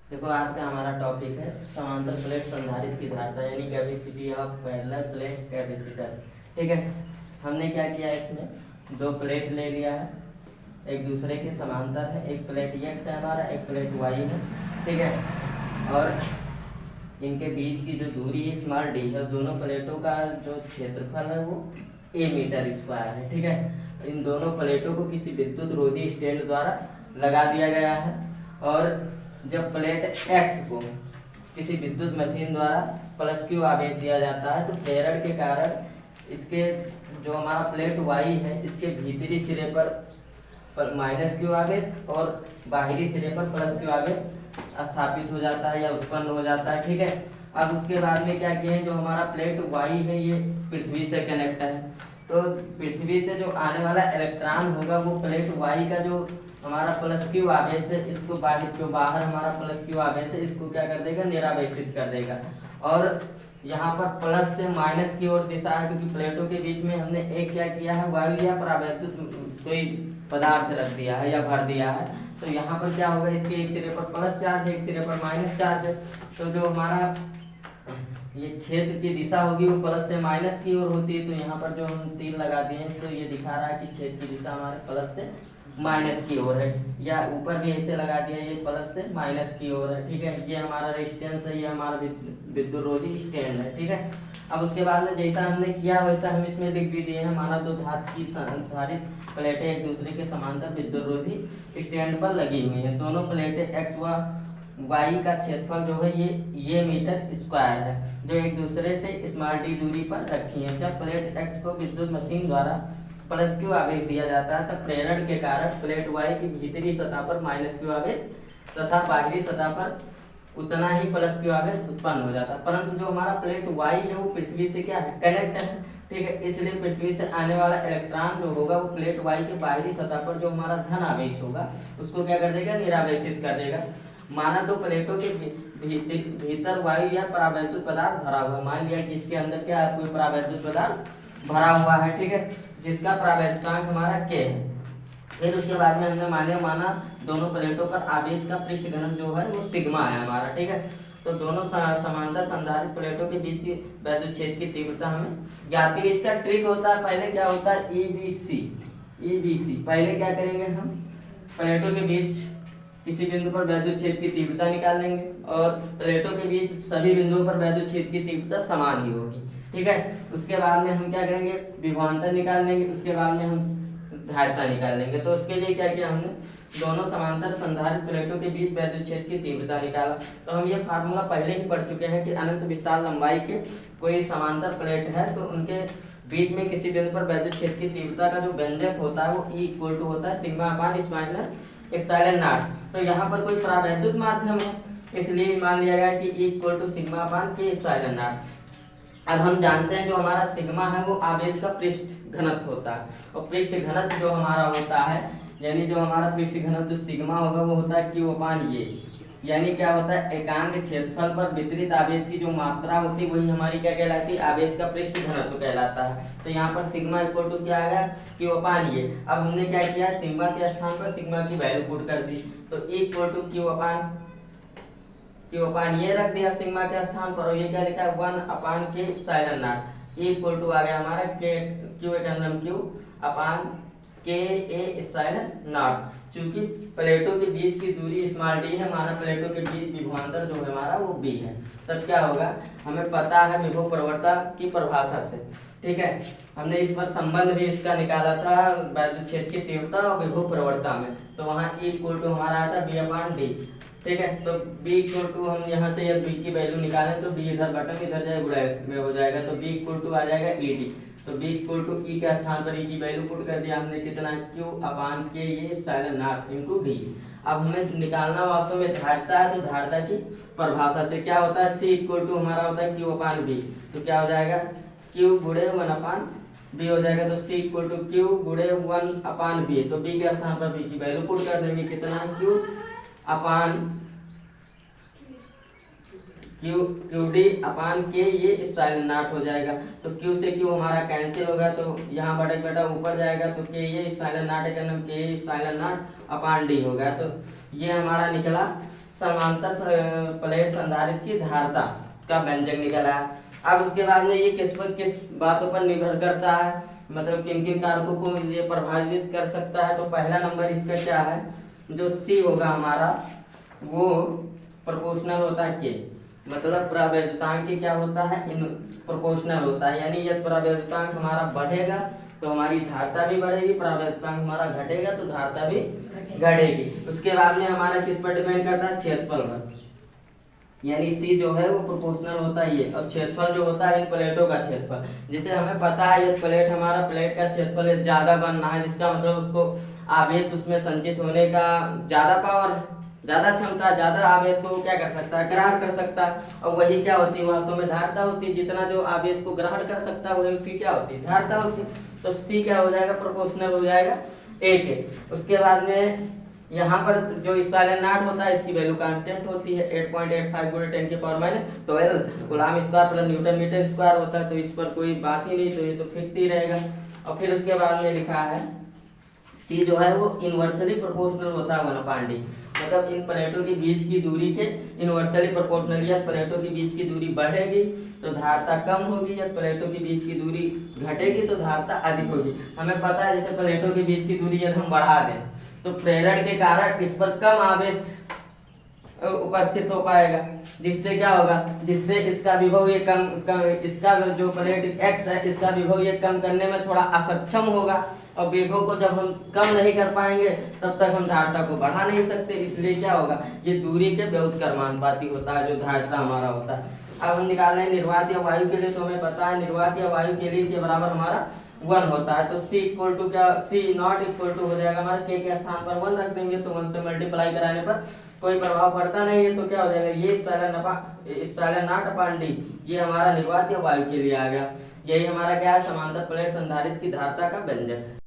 देखो आज का हमारा टॉपिक है समांतर प्लेट संधारित्र की धारिता यानी capacity of parallel plate capacitor. ठीक है, हमने क्या किया, इसमें दो प्लेट ले लिया है, एक दूसरे के समांतर है, एक प्लेट एक्स है हमारा, एक प्लेट वाई है। ठीक है, और इनके बीच की जो दूरी है स्मॉल डी है, दोनों प्लेटों का जो क्षेत्रफल है वो ए मीटर स्क्वायर है। ठीक है, इन दोनों प्लेटों को किसी विद्युत रोधी स्टैंड द्वारा लगा दिया गया है, और जब प्लेट एक्स को किसी विद्युत मशीन द्वारा प्लस क्यू आवेश दिया जाता है तो प्रेरण के कारण इसके जो हमारा प्लेट वाई है इसके भीतरी सिरे पर माइनस क्यू आवेश और बाहरी सिरे पर प्लस क्यू आवेश स्थापित हो जाता है या उत्पन्न हो जाता है। ठीक है, अब उसके बाद में क्या किए हैं, जो हमारा प्लेट वाई है ये पृथ्वी से कनेक्ट है, तो पृथ्वी से जो आने वाला इलेक्ट्रॉन होगा वो प्लेट वाई का जो हमारा प्लस क्यू आवेश है इसको बाहर हमारा प्लस क्यू आवेश है इसको क्या कर देगा, निरावेशित कर देगा। और यहाँ पर प्लस से माइनस की ओर दिशा है, क्योंकि प्लेटों के बीच में हमने एक क्या किया है, वायु या परावैद्युत कोई पदार्थ रख दिया है या भर दिया है, तो यहाँ पर क्या होगा, इसके एक सिरे पर प्लस चार्ज है, एक सिरे पर माइनस चार्ज है, तो जो हमारा ये क्षेत्र की दिशा होगी वो प्लस से माइनस की ओर होती है। तो यहाँ पर जो हम तीर लगा दिए हैं तो ये दिखा रहा है कि क्षेत्र की दिशा हमारे प्लस से माइनस की ओर है, या ऊपर भी ऐसे लगा दिया ये प्लस से माइनस की ओर है। ठीक है, ये हमारा रेजिस्टेंस है, ये हमारा विद्युत रोधी स्टैंड है। ठीक है, अब उसके बाद में जैसा हमने किया वैसा हम इसमें लिख भी दिए हैं, माना दो धातु की संधारित्र प्लेटें एक दूसरे के समांतर विद्युत रोधी स्टैंड पर लगी हुई हैं, दोनों प्लेटें एक्स व वाई का क्षेत्रफल जो है ये मीटर स्क्वायर है, जो एक दूसरे से स्मॉल डी दूरी पर रखी है। जब प्लेट एक्स को विद्युत मशीन द्वारा प्लस क्यू आवेश दिया जाता है तब प्रेरण के कारण प्लेट वाई की भीतरी सतह पर माइनस क्यू आवेश तथा बाहरी सतह पर उतना ही प्लस क्यू आवेश उत्पन्न हो जाता है। परंतु जो हमारा प्लेट वाई है वो पृथ्वी से क्या है, कनेक्ट है। ठीक है, इसलिए पृथ्वी से आने वाला इलेक्ट्रॉन जो होगा वो प्लेट वाई के बाहरी सतह पर जो हमारा धन आवेश होगा उसको क्या कर देगा, निरावेशित कर देगा। माना दो प्लेटों के भीतर वायु या परावैद्युत पदार्थ भरा हुआ, मान लिया कि इसके अंदर क्या है, कोई परावैद्युत पदार्थ भरा हुआ है। ठीक है, जिसका परावैद्युतांक हमारा k है। फिर उसके बाद में हमने माना दोनों प्लेटों पर आवेश का पृष्ठ घनत्व जो है वो सिग्मा है हमारा। ठीक है, तो दोनों समांतर संधारित्र प्लेटों के बीच वैद्युत क्षेत्र की तीव्रता हमें ज्ञात की। इसका ट्रिक होता है, पहले क्या होता है, ईबीसी पहले क्या करेंगे, हम प्लेटों के बीच किसी बिंदु पर वैद्युत क्षेत्र की तीव्रता निकाल लेंगे और प्लेटों के बीच सभी बिंदुओं पर वैद्युत क्षेत्र की तीव्रता समान ही होगी। ठीक है, उसके बाद में हम क्या करेंगे, विभवांतर निकाल लेंगे, उसके बाद में हम धारिता निकाल लेंगे। तो उसके लिए क्या किया हमने, दोनों समांतर संधारित्र प्लेटों के बीच वैद्युत क्षेत्र की तीव्रता निकाला। तो हम ये फार्मूला पहले ही पढ़ चुके हैं कि अनंत विस्तार लंबाई के कोई समांतर प्लेट है तो उनके बीच में किसी बिंदु पर वैद्युत क्षेत्र की तीव्रता का जो व्यंजक होता है वो E इक्वल टू होता है सिग्मा अपान इस माइनस एप्सिलॉन नॉट। तो यहाँ पर कोई परावैद्युत माध्यम है इसलिए मान लिया गया कि E equal to sigma upon के एप्सिलॉन नॉट। अब हम जानते हैं जो हमारा सिग्मा है वो आवेश का पृष्ठ घनत्व होता है, और पृष्ठ घनत्व जो हमारा होता है यानी जो हमारा पृष्ठ घनत्व सिग्मा होगा वो होता है क्यू अपान ये, यानी क्या होता है, एकांक क्षेत्रफल पर वितरित आवेश की जो मात्रा होती है वही हमारी क्या कहलाती है, आवेश का पृष्ठ घनत्व कहलाता है। तो यहाँ पर सिग्मा इक्वल टू क्या आ गया, क्यू अपान ये। अब हमने क्या किया, सिग्मा के स्थान पर सिग्मा की वैल्यू पुट कर दी, तो E इक्वल टू क्यू अपान ये रख दिया सिग्मा के स्थान पर, और ये क्या लिखा है 1 अपान के epsilon naught. E equal to आ गया हमारा के क्यू क्यू अपान के ए एप्सिलॉन नॉट। चूंकि प्लेटों के बीच की दूरी स्मॉल डी है, माना प्लेटों के बीच विभवांतर जो है हमारा वो बी है, तब क्या होगा, हमें पता है विभव प्रवणता की परिभाषा से। ठीक है, हमने इस पर संबंध भी इसका निकाला था वैद्युत क्षेत्र की तीव्रता और विभव प्रवणता में, तो वहाँ E इक्वल टू हमारा आया था बी अपान डी। ठीक है, तो B इक्वल टू हम यहाँ से B की वैल्यू निकालें तो B इधर बटन इधर जाए गुणा में हो जाएगा, तो B इक्वल टू आ जाएगा ED। तो B इक्वल टू E के स्थान पर E की वैल्यू पुट कर दिया हमने, कितना Q अपान के ये एप्सिलॉन नॉट इनटू D। अब हमें निकालना वास्तव में धारिता है, तो धारिता की परिभाषा से क्या होता है, C इक्वल टू हमारा होता है Q अपान B, तो क्या हो जाएगा Q गुणे 1 अपान B हो जाएगा, तो C इक्वल टू Q गुणे 1 अपान B, तो B के स्थान पर B की वैल्यू पुट कर देंगे, कितना Q अपान क्यू डी अपान के ये एप्सिलॉन नॉट हो जाएगा। तो Q से Q हमारा कैंसिल होगा, तो यहाँ बड़े बेटा ऊपर जाएगा, तो के ये एप्सिलॉन नॉट के एप्सिलॉन नॉट अपान डी होगा। तो ये हमारा निकला समांतर प्लेट संधारित्र की धारता का व्यंजक निकला है। अब उसके बाद में ये किस बातों पर निर्भर करता है, मतलब किन किन कारकों को ये प्रभावित कर सकता है। तो पहला नंबर इसका क्या है, जो सी होगा हमारा वो प्रोपोर्शनल होता है के, मतलब प्रावैधतांक क्या होता है, इन प्रोपोर्शनल होता है, यानी यदि प्रावैधतांक हमारा बढ़ेगा तो हमारी धारता भी बढ़ेगी, प्रावैधतांक हमारा घटेगा तो धारता भी घटेगी। उसके बाद में हमारा किस पर डिपेंड करता है, क्षेत्रफल पर, यानी सी जो है वो प्रोपोर्शनल होता है ये, और क्षेत्रफल जो होता है इन प्लेटों का क्षेत्रफल। जिसे हमें पता है ये प्लेट हमारा प्लेट का क्षेत्रफल ज्यादा बनना है, जिसका मतलब उसको आवेश उसमें संचित होने का ज्यादा पावर, ज्यादा क्षमता, ज्यादा आवेश को क्या कर सकता है, ग्रहण कर सकता है। और वही क्या होती है वास्तव में धारता होती है, जितना जो आवेश को ग्रहण कर सकता है वही उसकी क्या होती है, धारता होती है। तो सी क्या हो जाएगा, प्रोपोर्शनल हो जाएगा ए के। उसके बाद में यहाँ पर जो स्टालिन नाट होता है इसकी वैल्यू कांस्टेंट होती है 8.85 गुणे 10 की power -12 coulomb square plus newton metre square होता है, तो इस पर कोई बात ही नहीं, तो ये तो फिक्स ही रहेगा। और फिर उसके बाद में लिखा है सी जो है वो इनवर्सली प्रोपोर्शनल होता है 1/d, मतलब इन प्लेटों के बीच की दूरी के इनवर्सली प्रोपोर्शनल, या प्लेटों के बीच की दूरी बढ़ेगी तो धारता कम होगी, या प्लेटों के बीच की दूरी घटेगी तो धारता अधिक होगी। हमें पता है जैसे प्लेटों के बीच की दूरी यदि हम बढ़ा दें तो प्रेरण के कारण इस पर कम आवेश उपस्थित हो पाएगा, जिससे क्या होगा, जिससे इसका विभव ये कम इसका जो प्लेट एक्स है इसका विभव ये कम करने में थोड़ा असक्षम होगा, और विभव को जब हम कम नहीं कर पाएंगे तब तक हम धारता को बढ़ा नहीं सकते। इसलिए क्या होगा, ये दूरी के व्युत्क्रमानुपाती होता है जो धारता हमारा होता है। अब हम निकाल रहे हैं निर्वात या वायु के लिए, तो हमें पता है निर्वात या वायु के लिए के बराबर हमारा 1 होता है। तो C इक्वल टू क्या, C नॉट इक्वल टू हो जाएगा हमारा K के स्थान पर 1 रख देंगे, तो 1 से मल्टीप्लाई कराने पर कोई प्रभाव पड़ता नहीं है, तो क्या हो जाएगा, ये एप्सिलॉन नॉट अपॉन डी ये हमारा निर्वात या वायु के लिए आ गया। यही हमारा क्या है, समांतर प्लेट संधारित्र की धारता का व्यंजक है।